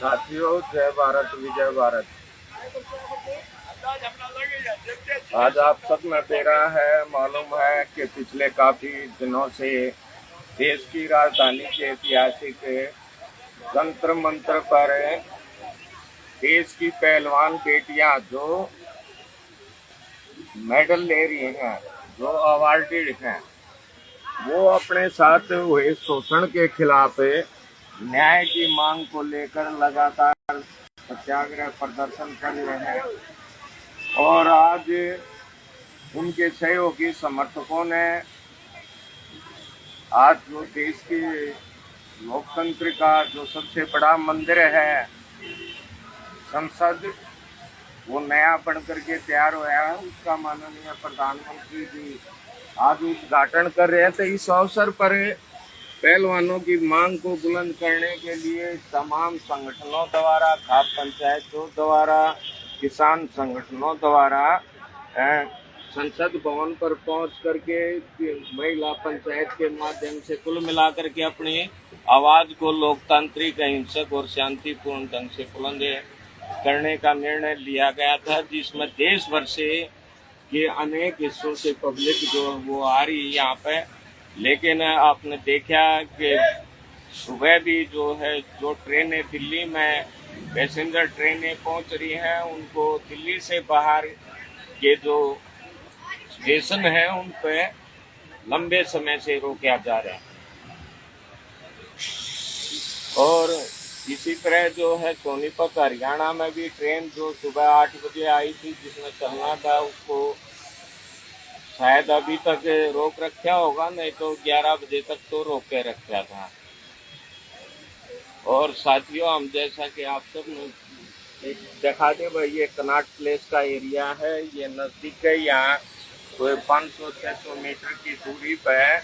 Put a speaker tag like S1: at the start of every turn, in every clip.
S1: साथियों, जय भारत विजय भारत। आज आप सब में मेरा है मालूम है कि पिछले काफी दिनों से देश की राजधानी के ऐतिहासिक जंतर मंतर पर देश की पहलवान बेटियां जो मेडल ले रही हैं, जो अवार्डेड हैं, वो अपने साथ हुए शोषण के खिलाफ न्याय की मांग को लेकर लगातार सत्याग्रह प्रदर्शन कर रहे हैं। और आज उनके सहयोगी समर्थकों ने आज जो देश की लोकतंत्र का जो सबसे बड़ा मंदिर है संसद, वो नया बन करके तैयार हुआ है, उसका माननीय प्रधानमंत्री जी आज उद्घाटन कर रहे थे। इस अवसर पर पहलवानों की मांग को बुलंद करने के लिए तमाम संगठनों द्वारा, खाप पंचायतों द्वारा, किसान संगठनों द्वारा संसद भवन पर पहुंच करके महिला पंचायत के माध्यम से कुल मिलाकर के अपनी आवाज को लोकतांत्रिक, अहिंसक और शांतिपूर्ण ढंग से बुलंद करने का निर्णय लिया गया था, जिसमें देश भर से के अनेक हिस्सों से पब्लिक जो वो आ रही है यहाँ पे। लेकिन आपने देखा कि सुबह भी जो है जो ट्रेनें दिल्ली में पैसेंजर ट्रेनें पहुंच रही हैं, उनको दिल्ली से बाहर के जो स्टेशन है उन पे लंबे समय से रोका जा रहा है। और इसी तरह जो है सोनीपत हरियाणा में भी ट्रेन जो सुबह 8 बजे आई थी, जिसमें चलना था, उसको शायद अभी तक रोक रखा होगा, नहीं तो 11 बजे तक तो रोक के रखा था। और साथियों, हम जैसा कि आप सब ने दिखा दे भाई, ये कनॉट प्लेस का एरिया है, ये नजदीक है। यहाँ कोई 500-600 मीटर की दूरी पर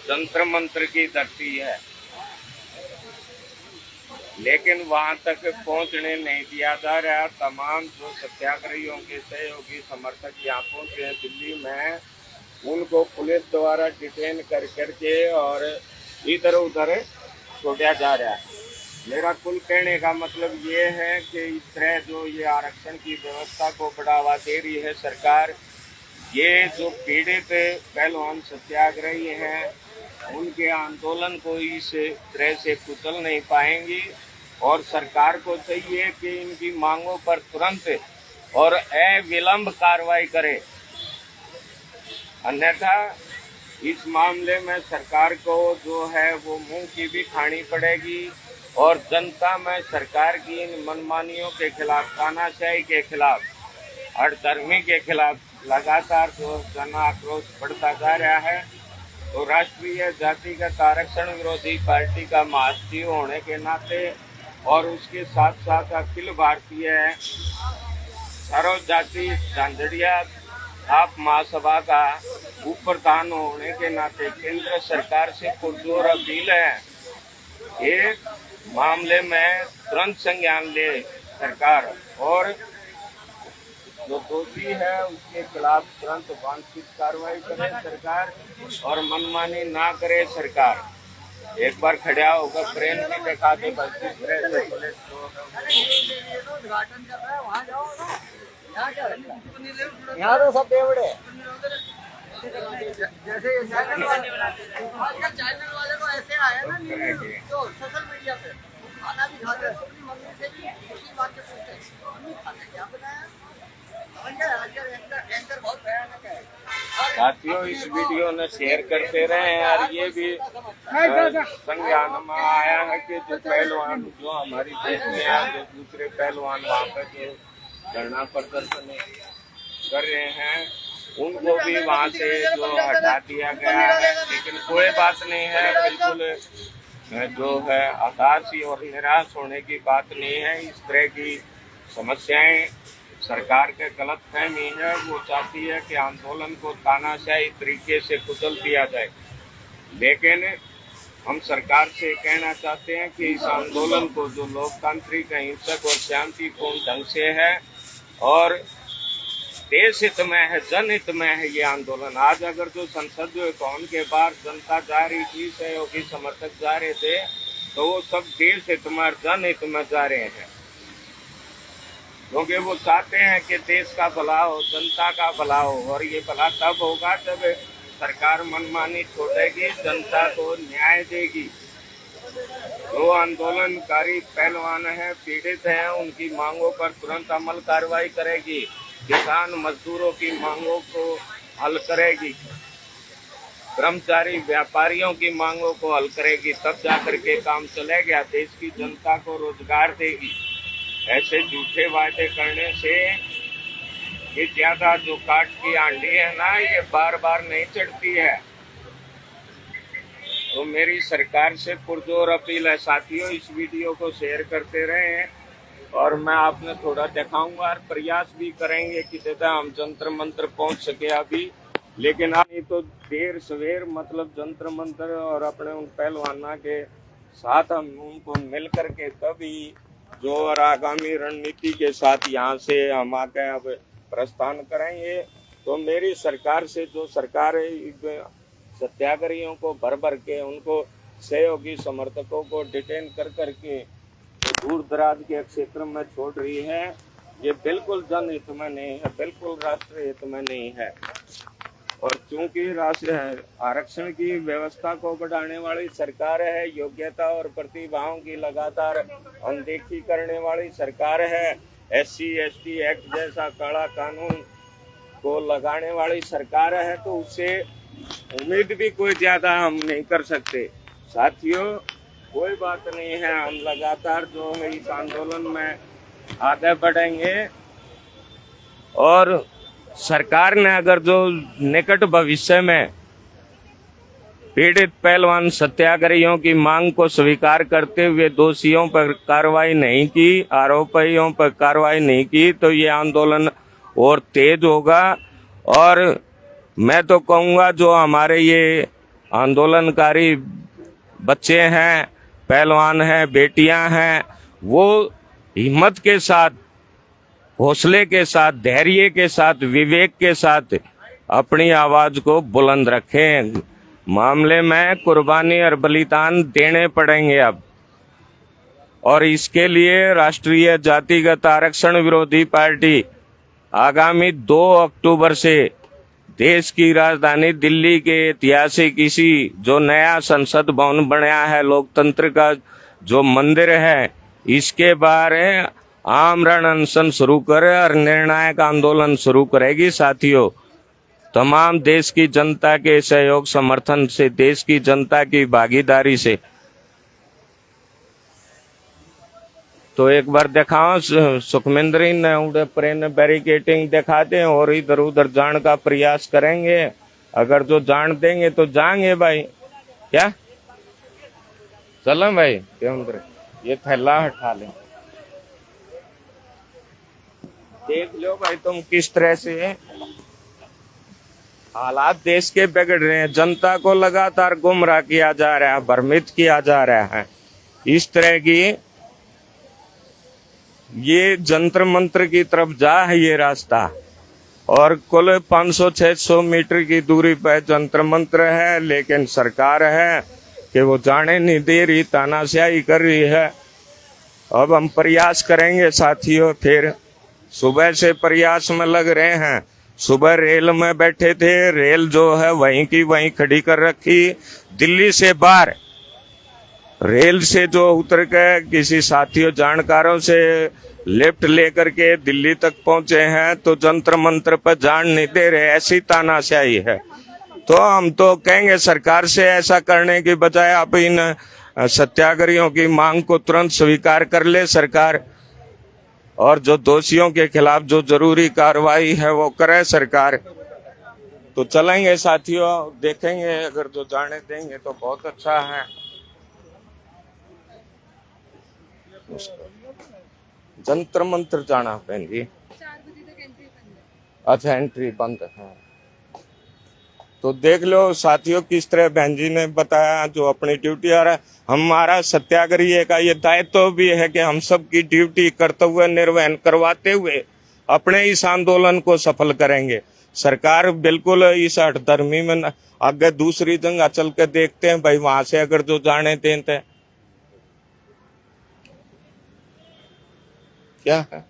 S1: जंतर मंतर की धरती है, लेकिन वहां तक पहुंचने नहीं दिया जा रहा। तमाम जो सत्याग्रहियों के सहयोगी समर्थक यहाँ पहुंचे हैं दिल्ली में, उनको पुलिस द्वारा डिटेन कर करके और इधर उधर छोड़ा जा रहा है। मेरा कुल कहने का मतलब ये है कि इस तरह जो ये आरक्षण की व्यवस्था को बढ़ावा दे रही है सरकार, ये जो पीड़ित पहलवान सत्याग्रही हैं, उनके आंदोलन को इस तरह से कुचल नहीं पाएंगी। और सरकार को चाहिए कि इनकी मांगों पर तुरंत और अविलंब कार्रवाई करे, अन्यथा इस मामले में सरकार को जो है वो मुंह की भी खानी पड़ेगी। और जनता में सरकार की इन मनमानियों के खिलाफ, तानाशाही के खिलाफ, हठधर्मी के खिलाफ लगातार जो जन आक्रोश बढ़ता जा रहा है। तो राष्ट्रीय जातिगत आरक्षण विरोधी पार्टी का महासचिव होने के नाते और उसके साथ साथ अखिल भारतीय सर्व जाति झांझड़िया आप महासभा का उप प्रधान होने के नाते केंद्र सरकार से पुरजोर अपील है, एक मामले में तुरंत संज्ञान ले सरकार, और जो दोषी है उसके खिलाफ तुरंत वांछित कार्रवाई करे सरकार, और मनमानी ना करे सरकार। एक बार खड़ा होकर ट्रेन भी दिखा दे, बल्कि
S2: उद्घाटन कर रहा है, वहाँ जाओ ना, यहाँ तो सब बेवड़े जैसे ये चैनल वाले को ऐसे आया ना जो सोशल मीडिया पे खाना भी खाते तो अपनी मम्मी से भी उसी बात पे पूछते हैं, मम्मी खाना क्या बनाया।
S1: साथियों, इस वीडियो ने शेयर करते रहे और ये भी संज्ञान में आया है कि जो पहलवान जो हमारी देश में है, जो दूसरे पहलवान वहाँ पर जो धरना प्रदर्शन कर रहे हैं, उनको भी वहाँ से जो हटा दिया गया है। लेकिन कोई बात नहीं है, बिल्कुल जो है हताशी और निराश होने की बात नहीं है। इस तरह की समस्याएं सरकार के गलत फहमी है, वो चाहती है कि आंदोलन को तानाशाही तरीके से कुचल दिया जाए। लेकिन हम सरकार से कहना चाहते हैं कि इस आंदोलन को जो लोकतांत्रिक, अहिंसक और शांतिपूर्ण ढंग से है और देश हित में है, जनहित में है ये आंदोलन। आज अगर जो संसद भवन के बाहर जनता जा रही थी, सहयोगी समर्थक जा रहे थे, तो वो सब देश हित में, जनहित में जा रहे हैं, क्योंकि वो चाहते हैं कि देश का भला हो, जनता का भला हो। और ये भला तब होगा जब सरकार मनमानी छोड़ेगी, जनता को न्याय देगी। जो आंदोलनकारी पहलवान हैं, पीड़ित हैं, उनकी मांगों पर तुरंत अमल कार्रवाई करेगी, किसान मजदूरों की मांगों को हल करेगी, कर्मचारी व्यापारियों की मांगों को हल करेगी, तब जाकर के काम चलेगा, देश की जनता को रोजगार देगी। ऐसे झूठे वायदे करने से ये ज्यादा जो काट की आंधी है ना, ये बार बार नहीं चढ़ती है। तो मेरी सरकार से पुरजोर अपील है, साथियों इस वीडियो को शेयर करते रहें और मैं आपने थोड़ा दिखाऊंगा और प्रयास भी करेंगे कि दादा हम जंतर मंत्र पहुंच सके अभी। लेकिन नहीं तो देर सवेर मतलब जंतर मंत्र और अपने उन पहलवाना के साथ हम उनको मिल करके तभी जो और आगामी रणनीति के साथ यहाँ से हम आके अब प्रस्थान करेंगे। तो मेरी सरकार से, जो सरकार सत्याग्रहियों को भर भर के, उनको सहयोगी समर्थकों को डिटेन कर करके तो दूर दराज के क्षेत्र में छोड़ रही है, ये बिल्कुल जनहित में नहीं है, बिल्कुल राष्ट्र हित में नहीं है। और चूंकि राष्ट्र आरक्षण की व्यवस्था को बढ़ाने वाली सरकार है, योग्यता और प्रतिभाओं की लगातार अनदेखी करने वाली सरकार है, SC ST एक्ट जैसा काला कानून को लगाने वाली सरकार है, तो उससे उम्मीद भी कोई ज्यादा हम नहीं कर सकते। साथियों कोई बात नहीं है, हम लगातार जो है इस आंदोलन में आगे बढ़ेंगे और सरकार ने अगर जो निकट भविष्य में पीड़ित पहलवान सत्याग्रहियों की मांग को स्वीकार करते हुए दोषियों पर कार्रवाई नहीं की, आरोपियों पर कार्रवाई नहीं की, तो ये आंदोलन और तेज होगा। और मैं तो कहूँगा जो हमारे ये आंदोलनकारी बच्चे हैं, पहलवान हैं, बेटियां हैं, वो हिम्मत के साथ, हौसले के साथ, धैर्य के साथ, विवेक के साथ अपनी आवाज को बुलंद रखें। मामले में कुर्बानी और बलिदान देने पड़ेंगे अब। और इसके लिए राष्ट्रीय जातिगत आरक्षण विरोधी पार्टी आगामी 2 अक्टूबर से देश की राजधानी दिल्ली के ऐतिहासिक इसी जो नया संसद भवन बनाया है, लोकतंत्र का जो मंदिर है, इसके बाहर आमरण अनशन शुरू करे और निर्णायक आंदोलन शुरू करेगी। साथियों तमाम देश की जनता के सहयोग समर्थन से, देश की जनता की भागीदारी से। तो एक बार दिखाओ सुखमिंदरी ने उड़े प्रेन बैरिकेटिंग दिखा दें और इधर उधर जान का प्रयास करेंगे। अगर जो जान देंगे तो जाएंगे भाई। क्या चलो भाई, ये थैला हटा लें। देख लो भाई तुम किस तरह से हालात देश के बिगड़ रहे हैं, जनता को लगातार गुमराह किया जा रहा है, भ्रमित किया जा रहा है। इस तरह की ये जंतर मंत्र की तरफ जा है ये रास्ता, और कुल 500-600 मीटर की दूरी पर जंतर मंत्र है, लेकिन सरकार है कि वो जाने नहीं दे रही, तानाशाही कर रही है। अब हम प्रयास करेंगे साथियों, फिर सुबह से प्रयास में लग रहे हैं। सुबह रेल में बैठे थे, रेल जो है वहीं की वहीं खड़ी कर रखी। दिल्ली से बाहर रेल से जो उतर के किसी साथियों जानकारों से लिफ्ट लेकर के दिल्ली तक पहुंचे हैं, तो जंतर मंत्र पर जान नहीं दे रहे, ऐसी तानाशाही है। तो हम तो कहेंगे सरकार से ऐसा करने की बजाय आप इन सत्याग्रहियों की मांग को तुरंत स्वीकार कर ले सरकार, और जो दोषियों के खिलाफ जो जरूरी कार्रवाई है वो करे सरकार। तो चलेंगे साथियों, देखेंगे अगर जो जाने देंगे तो बहुत अच्छा है। जंतर मंत्र जाना बहन जी,
S3: 4 बजे तक एंट्री बंद है।
S1: अच्छा एंट्री बंद है। तो देख लो साथियों किस तरह बहन जी ने बताया, जो अपनी ड्यूटी आ रहा है। हमारा सत्याग्रही का ये दायित्व भी है कि हम सब की ड्यूटी कर्तव्य निर्वहन करवाते हुए अपने इस आंदोलन को सफल करेंगे। सरकार बिल्कुल इस हठधर्मी में आगे दूसरी जगह चल के देखते हैं भाई, वहां से अगर जो जाने देते हैं क्या है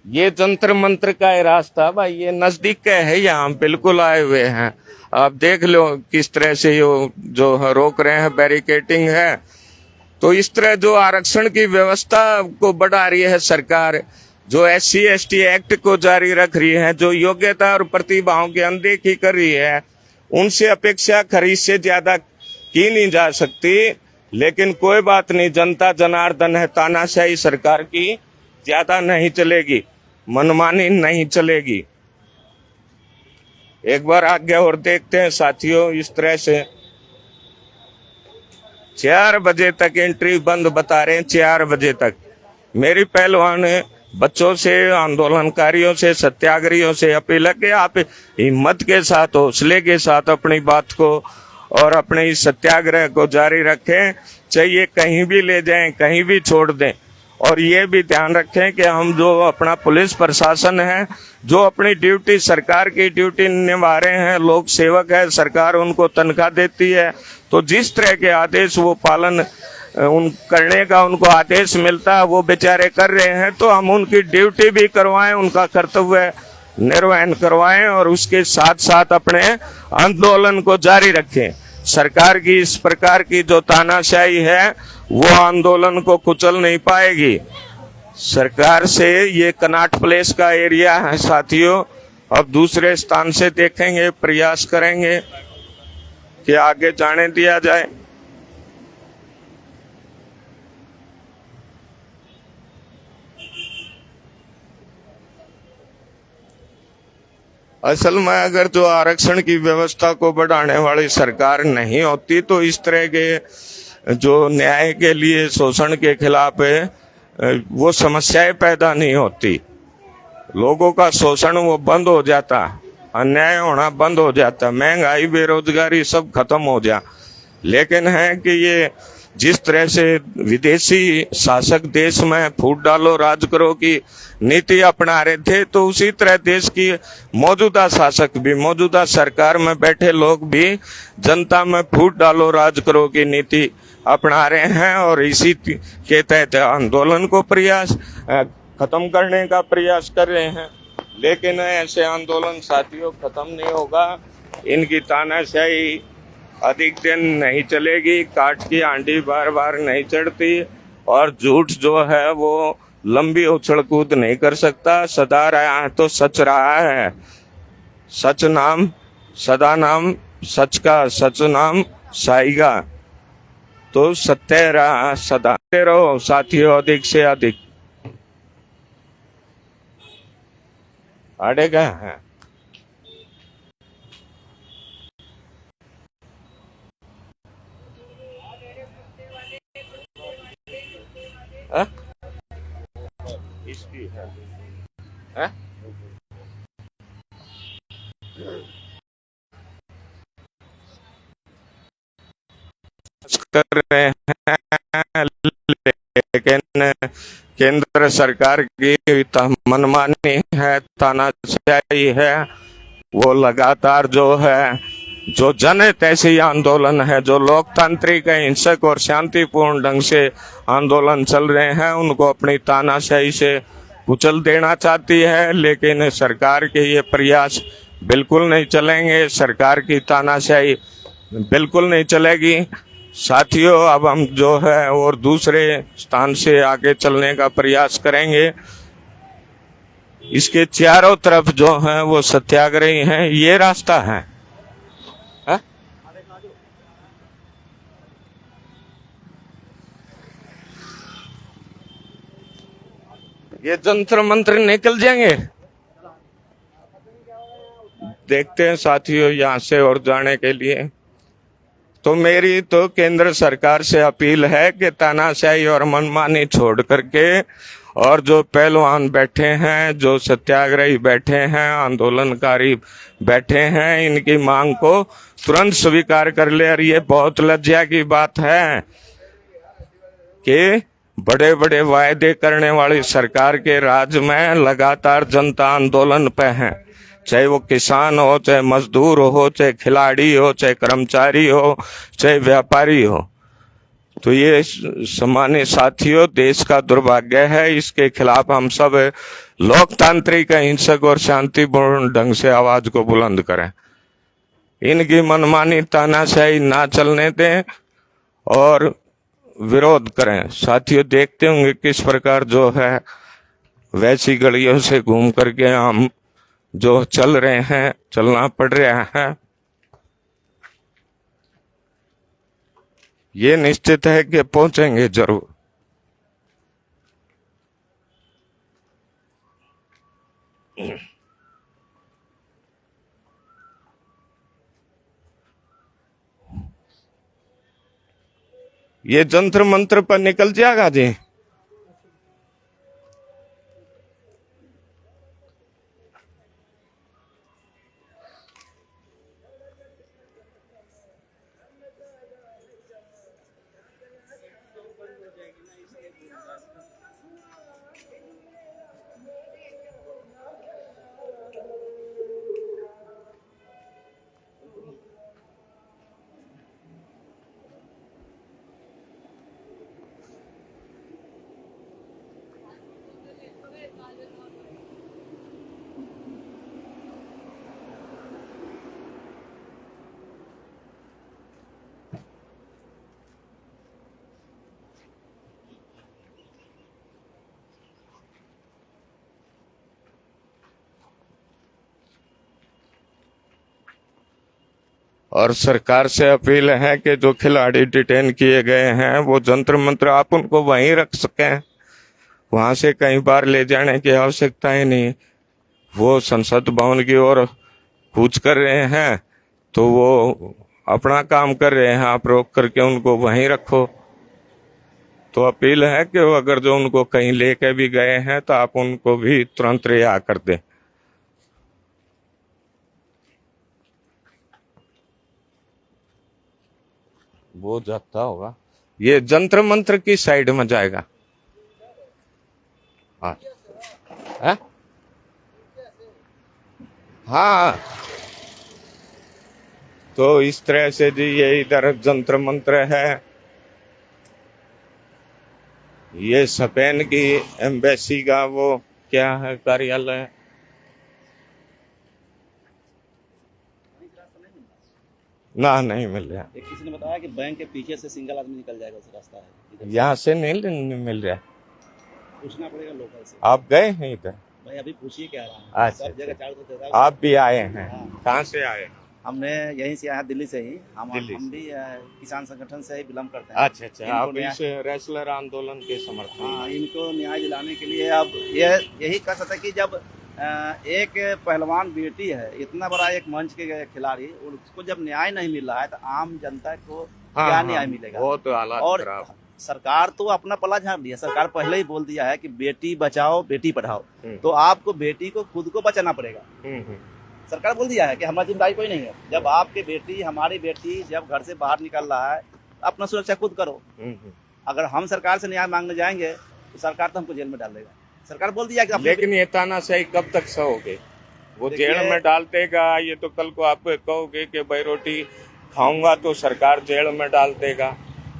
S1: ये जंतर मंत्र का है रास्ता भाई, ये नजदीक का है, यहाँ बिल्कुल आए हुए हैं। आप देख लो किस तरह से ये जो रोक रहे हैं, बैरिकेटिंग है। तो इस तरह जो आरक्षण की व्यवस्था को बढ़ा रही है सरकार, जो SC/ST एक्ट को जारी रख रही है, जो योग्यता और प्रतिभाओं की अनदेखी कर रही है, उनसे अपेक्षा खरीद से ज्यादा की नहीं जा सकती। लेकिन कोई बात नहीं, जनता जनार्दन है, तानाशाही सरकार की ज्यादा नहीं चलेगी, मनमानी नहीं चलेगी। एक बार आगे और देखते हैं साथियों। इस तरह से 4 बजे तक एंट्री बंद बता रहे हैं, 4 बजे तक। मेरी पहलवान बच्चों से, आंदोलनकारियों से, सत्याग्रहियों से अपील है कि आप हिम्मत के साथ, हौसले के साथ अपनी बात को और अपने इस सत्याग्रह को जारी रखें, चाहिए कहीं भी ले जाएं, कहीं भी छोड़ दें। और ये भी ध्यान रखें कि हम जो अपना पुलिस प्रशासन है, जो अपनी ड्यूटी, सरकार की ड्यूटी निभा रहे हैं, लोक सेवक है, सरकार उनको तनख्वाह देती है, तो जिस तरह के आदेश वो पालन करने का उनको आदेश मिलता है वो बेचारे कर रहे हैं। तो हम उनकी ड्यूटी भी करवाएं, उनका कर्तव्य निर्वहन करवाएं और उसके साथ साथ अपने आंदोलन को जारी रखें। सरकार की इस प्रकार की जो तानाशाही है वो आंदोलन को कुचल नहीं पाएगी। सरकार से ये कनॉट प्लेस का एरिया है साथियों, अब दूसरे स्थान से देखेंगे, प्रयास करेंगे कि आगे जाने दिया जाए। असल में अगर जो आरक्षण की व्यवस्था को बढ़ाने वाली सरकार नहीं होती तो इस तरह के जो न्याय के लिए शोषण के खिलाफ वो समस्याएं पैदा नहीं होती। लोगों का शोषण वो बंद हो जाता, अन्याय होना बंद हो जाता, महंगाई, बेरोजगारी सब खत्म हो जा। लेकिन है कि ये जिस तरह से विदेशी शासक देश में फूट डालो राज करो की नीति अपना रहे थे, तो उसी तरह देश की मौजूदा शासक भी, मौजूदा सरकार में बैठे लोग भी जनता में फूट डालो राज करो की नीति अपना रहे हैं। और इसी के तहत आंदोलन को प्रयास खत्म करने का प्रयास कर रहे हैं। लेकिन ऐसे आंदोलन साथियों खत्म नहीं होगा, इनकी तानाशाही अधिक दिन नहीं चलेगी, काट की आंधी बार बार नहीं चढ़ती और झूठ जो है वो लंबी उछल कूद नहीं कर सकता। सदा रहा है तो सच रहा है, सच नाम सदा नाम, सच का सच नाम साईगा, तो सत्य रहा सदा। रहो साथियों अधिक से अधिक। आड़ेगा है इसकी है कर रहे हैं, लेकिन केंद्र सरकार की मनमानी है, तानाशाही है। वो लगातार जो है, जो जनहितैषी आंदोलन है, जो लोकतांत्रिक हिंसक और शांतिपूर्ण ढंग से आंदोलन चल रहे हैं, उनको अपनी तानाशाही से कुचल देना चाहती है। लेकिन सरकार के ये प्रयास बिल्कुल नहीं चलेंगे, सरकार की तानाशाही बिल्कुल नहीं चलेगी साथियों। अब हम जो है और दूसरे स्थान से आगे चलने का प्रयास करेंगे। इसके चारों तरफ जो है वो सत्याग्रही हैं, ये रास्ता है। ये जंतर मंत्र निकल जाएंगे, देखते हैं साथियों। यहाँ से और जाने के लिए तो मेरी तो केंद्र सरकार से अपील है कि तानाशाही और मनमानी छोड़ करके, और जो पहलवान बैठे हैं, जो सत्याग्रही बैठे हैं, आंदोलनकारी बैठे हैं, इनकी मांग को तुरंत स्वीकार कर ले। और ये बहुत लज्जा की बात है कि बड़े बड़े वायदे करने वाली सरकार के राज में लगातार जनता आंदोलन पे है, चाहे वो किसान हो, चाहे मजदूर हो, चाहे खिलाड़ी हो, चाहे कर्मचारी हो, चाहे व्यापारी हो। तो ये सम्मानित साथियों, देश का दुर्भाग्य है। इसके खिलाफ हम सब लोकतांत्रिक, अहिंसक और शांतिपूर्ण ढंग से आवाज को बुलंद करें। इनकी मनमानी तानाशाही ना चलने दें और विरोध करें। साथियों, देखते होंगे किस प्रकार जो है वैसी गलियों से घूम करके हम जो चल रहे हैं, चलना पड़ रहा है। ये निश्चित है कि पहुंचेंगे जरूर। ये जंतर मंत्र पर निकल जाएगा जी। और सरकार से अपील है कि जो खिलाड़ी डिटेन किए गए हैं वो जंतर मंत्र आप उनको वहीं रख सकें, वहां से कई बार ले जाने की आवश्यकता ही नहीं। वो संसद भवन की ओर कूच कर रहे हैं तो वो अपना काम कर रहे हैं, आप रोक करके उनको वहीं रखो। तो अपील है कि वो अगर जो उनको कहीं लेके भी गए हैं तो आप उनको भी तुरंत रिहा कर दें। वो जाता होगा, ये जंतर मंत्र की साइड में जाएगा। हाँ हाँ, तो इस तरह से जी ये इधर जंतर मंत्र है। ये स्पेन की एम्बेसी का वो क्या है कार्यालय, ना नहीं मिल रहा।
S4: एक किसी ने बताया कि बैंक के पीछे से सिंगल आदमी निकल जाएगा, उस रास्ता है।
S1: यहाँ से नहीं मिल रहा,
S4: पूछना पड़ेगा लोकल से।
S1: आप गए हैं इधर?
S4: भाई अभी पूछिए क्या रहा है।
S1: अच्छा,
S4: सब जगह चारों तरफ
S1: आप भी आए हैं?
S4: हाँ।
S1: कहाँ से आए?
S4: हमने यहीं से आया, दिल्ली से ही। हम भी किसान संगठन से ही बिलोंग करते हैं।
S1: अच्छा, आप इस रेसलर आंदोलन के समर्थन?
S4: हाँ, इनको न्याय दिलाने के लिए अब यही कह सकते कि जब एक पहलवान बेटी है, इतना बड़ा एक मंच के खिलाड़ी, उसको जब न्याय नहीं मिल रहा है तो आम जनता को क्या न्याय मिलेगा?
S1: बहुत हालात
S4: और
S1: खराब।
S4: सरकार तो अपना पला झाड़ दिया। सरकार पहले ही बोल दिया है कि बेटी बचाओ बेटी पढ़ाओ, तो आपको बेटी को खुद को बचाना पड़ेगा। सरकार बोल दिया है कि हमारी जिम्मेदारी कोई नहीं है। जब आपकी बेटी, हमारी बेटी जब घर से बाहर निकल रहा है, अपना सुरक्षा खुद करो। अगर हम सरकार से न्याय मांगने जाएंगे तो सरकार तो हमको जेल में डाल देगा। सरकार बोल दिया कि
S1: लेकिन ये तानाशाही कब तक सहोगे? वो जेल में डाल देगा। ये तो कल को आप कहोगे कि भाई रोटी खाऊंगा तो सरकार जेल में डाल देगा,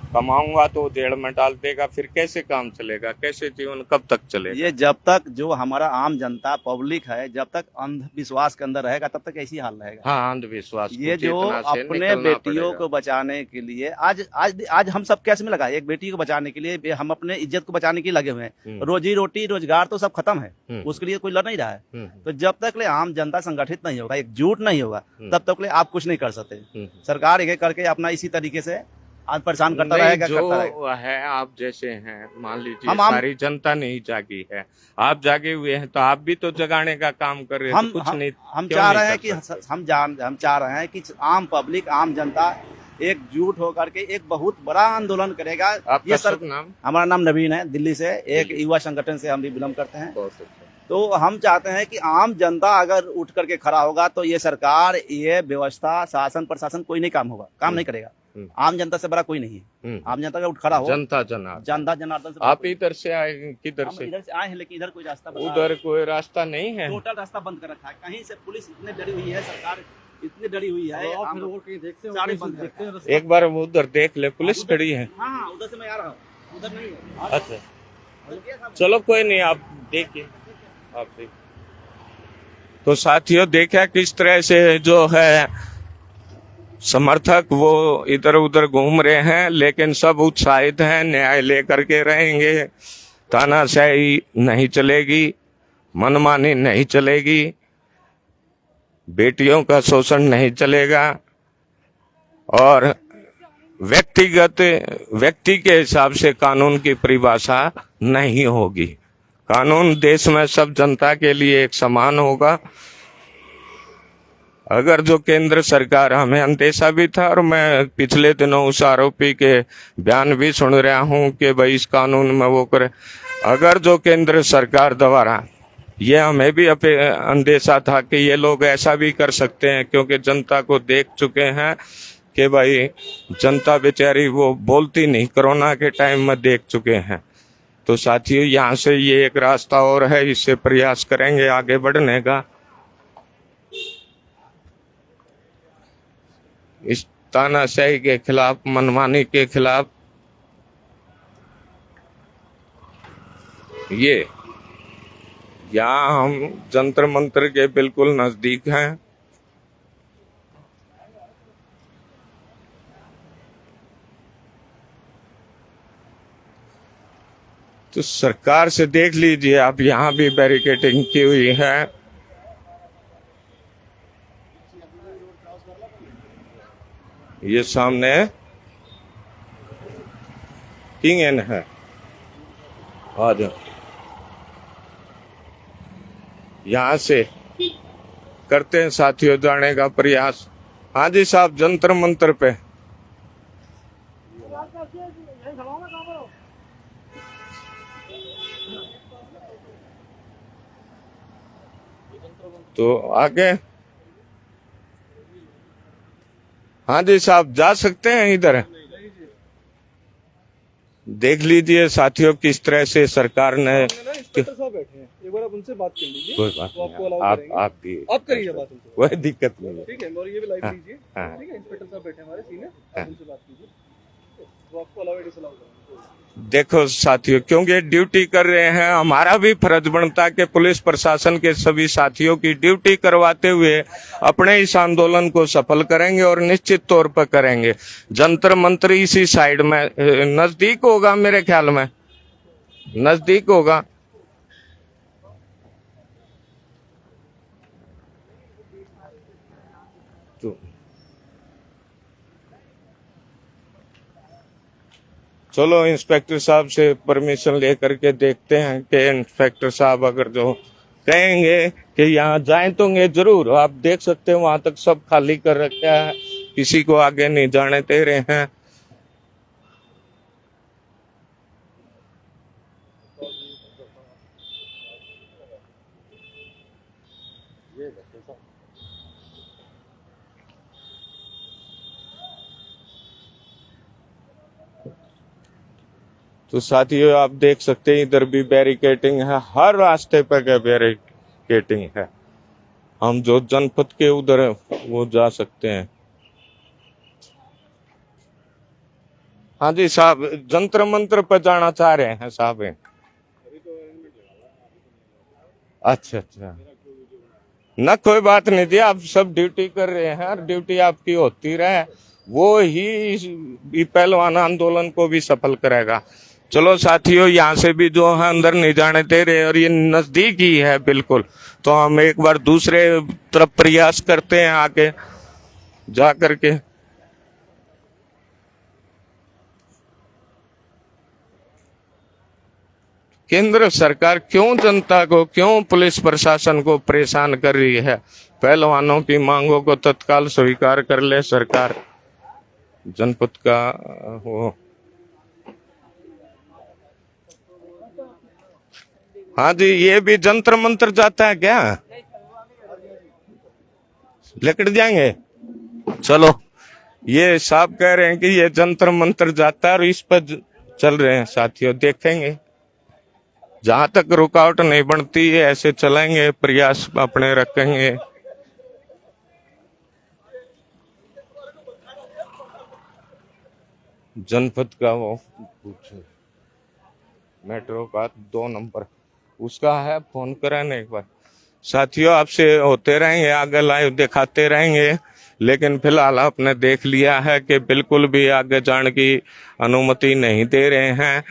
S1: कमाऊंगा तो जेल में डाल देगा, फिर कैसे काम चलेगा? कैसे जीवन कब तक चलेगा?
S4: ये जब तक जो हमारा आम जनता पब्लिक है, जब तक अंधविश्वास के अंदर रहेगा तब तक ऐसी हाल रहेगा।
S1: हाँ, अंधविश्वास।
S4: ये जो अपने बेटियों को बचाने के लिए आज हम सब कैसे में लगा, एक बेटी को बचाने के लिए हम अपने इज्जत को बचाने के लिए लगे हुए हैं। रोजी रोटी रोजगार तो सब खत्म है, उसके लिए कोई लड़ नहीं रहा है। तो जब तक ले आम जनता संगठित नहीं होगा, एकजुट नहीं होगा, तब तक ले आप कुछ नहीं कर सकते। सरकार एक करके अपना इसी तरीके से आज परेशान करता रहेगा।
S1: जो है आप जैसे हैं, मान लीजिए सारी जनता नहीं जागी है, आप जागे हुए हैं, तो आप भी तो जगाने का काम कर रहे हैं। कुछ नहीं, हम चाह रहे हैं कि
S4: हम चाह रहे हैं कि आम पब्लिक, आम जनता एकजुट होकर के एक बहुत बड़ा आंदोलन करेगा।
S1: आपका शुभ नाम?
S4: हमारा नाम नवीन है, दिल्ली से एक युवा संगठन से हम भी बिलोंग करते हैं। तो हम चाहते हैं कि आम जनता अगर उठ करके खड़ा होगा तो ये सरकार, ये व्यवस्था, शासन प्रशासन कोई नहीं काम नहीं करेगा। आम जनता से बड़ा कोई नहीं है। आम जनता का उठ खड़ा हो, जनता जनार्दन से।
S1: आप इधर से आए? किधर से?
S4: इधर से आए हैं, लेकिन इधर कोई रास्ता,
S1: उधर कोई रास्ता नहीं है।
S4: टोटल रास्ता बंद कर रखा है। कहीं से पुलिस इतने डरी हुई है, सरकार इतनी डरी हुई है।
S2: और
S4: आप
S2: फिर और कहीं देखते हो,
S4: सारे
S2: कहीं
S4: बंद
S2: देखते
S4: हैं।
S2: हैं
S1: एक बार वो उधर देख ले, पुलिस खड़ी है।
S4: हाँ हाँ, उधर से मैं आ रहा हूँ, उधर नहीं है।
S1: अच्छा चलो कोई नहीं, आप देखिए, आप देखिए। तो साथियों देखा किस तरह से जो है समर्थक वो इधर उधर घूम रहे हैं, लेकिन सब उत्साहित हैं, न्याय लेकर के रहेंगे, तानाशाही नहीं चलेगी, मनमानी नहीं चलेगी, बेटियों का शोषण नहीं चलेगा और व्यक्ति के हिसाब से कानून की परिभाषा नहीं होगी। कानून देश में सब जनता के लिए एक समान होगा। अगर जो केंद्र सरकार, हमें अंदेशा भी था और मैं पिछले दिनों उस आरोपी के बयान भी सुन रहा हूं कि भाई इस कानून में वो करे, अगर जो केंद्र सरकार द्वारा, ये हमें भी अंदेशा था कि ये लोग ऐसा भी कर सकते हैं, क्योंकि जनता को देख चुके हैं कि भाई जनता बेचारी वो बोलती नहीं, कोरोना के टाइम में देख चुके हैं। तो साथियों यहाँ से ये एक रास्ता और है, इससे प्रयास करेंगे आगे बढ़ने का। इस तानाशाही के खिलाफ, मनमानी के खिलाफ, ये यहाँ हम जंतर मंतर के बिल्कुल नजदीक हैं। तो सरकार से देख लीजिए आप, यहाँ भी बैरिकेडिंग की हुई है। ये सामने किंग एन है, आ जाओ। यहाँ से करते हैं साथियों जाने का प्रयास। हाँ जी साहब, जंतर मंतर पे तो आगे, हाँ जी साहब जा सकते हैं इधर। देख लीजिए साथियों किस तरह से सरकार ने,
S2: इंस्पेक्टर साहब बैठे हैं, एक बार आप उनसे बात कर लीजिए।
S1: कोई बात
S2: वो आपको
S1: नहीं,
S2: allow
S1: आप
S2: करेंगे। आप करिए बात उनसे,
S1: कोई दिक्कत नहीं है।
S2: ठीक है, और ये भी लाइव
S1: हाँ,
S2: लीजिए।
S1: हाँ।
S2: ठीक है, इंस्पेक्टर साहब बैठे हैं हमारे सीनियर,
S1: हाँ।
S2: आप उनसे बात कीजिए, वो आपको अलाउ डिसअलाउ करेंगे।
S1: देखो साथियों, क्योंकि ड्यूटी कर रहे हैं, हमारा भी फर्ज बनता कि पुलिस प्रशासन के सभी साथियों की ड्यूटी करवाते हुए अपने इस आंदोलन को सफल करेंगे और निश्चित तौर पर करेंगे। जंतर मंतर इसी साइड में नजदीक होगा, मेरे ख्याल में नजदीक होगा। तो चलो इंस्पेक्टर साहब से परमिशन लेकर के देखते हैं कि इंस्पेक्टर साहब अगर जो कहेंगे कि यहाँ जाएं तो जरूर। आप देख सकते हैं वहां तक सब खाली कर रखा है, किसी को आगे नहीं जाने दे रहे हैं। तो साथियों आप देख सकते हैं इधर भी बैरिकेडिंग है, हर रास्ते पर बैरिकेडिंग है। हम जो जनपद के उधर वो जा सकते हैं। हाँ जी साहब, जंतर मंतर पर जाना चाह रहे हैं साहब। अच्छा अच्छा, ना कोई बात नहीं जी, आप सब ड्यूटी कर रहे हैं और ड्यूटी आपकी होती रहे, वो ही पहलवान आंदोलन को भी सफल करेगा। चलो साथियों, यहाँ से भी जो है अंदर नहीं जाने दे रहे और ये नजदीक ही है बिल्कुल। तो हम एक बार दूसरे तरफ प्रयास करते हैं आके जा करके। केंद्र सरकार क्यों जनता को, क्यों पुलिस प्रशासन को परेशान कर रही है? पहलवानों की मांगों को तत्काल स्वीकार कर ले सरकार। जनपद का वो, हाँ जी, ये भी जंतर मंतर जाता है क्या? लेकर जाएंगे। चलो, ये साहब कह रहे हैं कि ये जंतर मंतर जाता है और इस पर चल रहे हैं साथियों, देखेंगे जहां तक रुकावट नहीं बनती है ऐसे चलेंगे, प्रयास अपने रखेंगे। जनपद का वो मेट्रो का 2 नंबर उसका है, फोन कराने एक बार। साथियों आपसे होते रहेंगे, आगे लाइव दिखाते रहेंगे, लेकिन फिलहाल आपने देख लिया है कि बिल्कुल भी आगे जाने की अनुमति नहीं दे रहे हैं।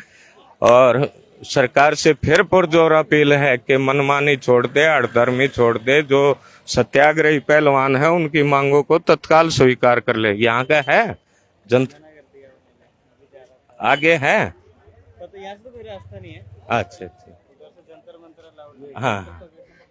S1: और सरकार से फिर पुरजोर अपील है कि मनमानी छोड़ दे, हठधर्मी छोड़ दे, जो सत्याग्रही पहलवान है उनकी मांगों को तत्काल स्वीकार कर ले। यहाँ का है जनता आगे है,
S2: तो यहाँ से तो कोई रास्ता नहीं है,
S1: अच्छा अच्छा,
S2: उधर से जंतर मंतर
S1: हाँ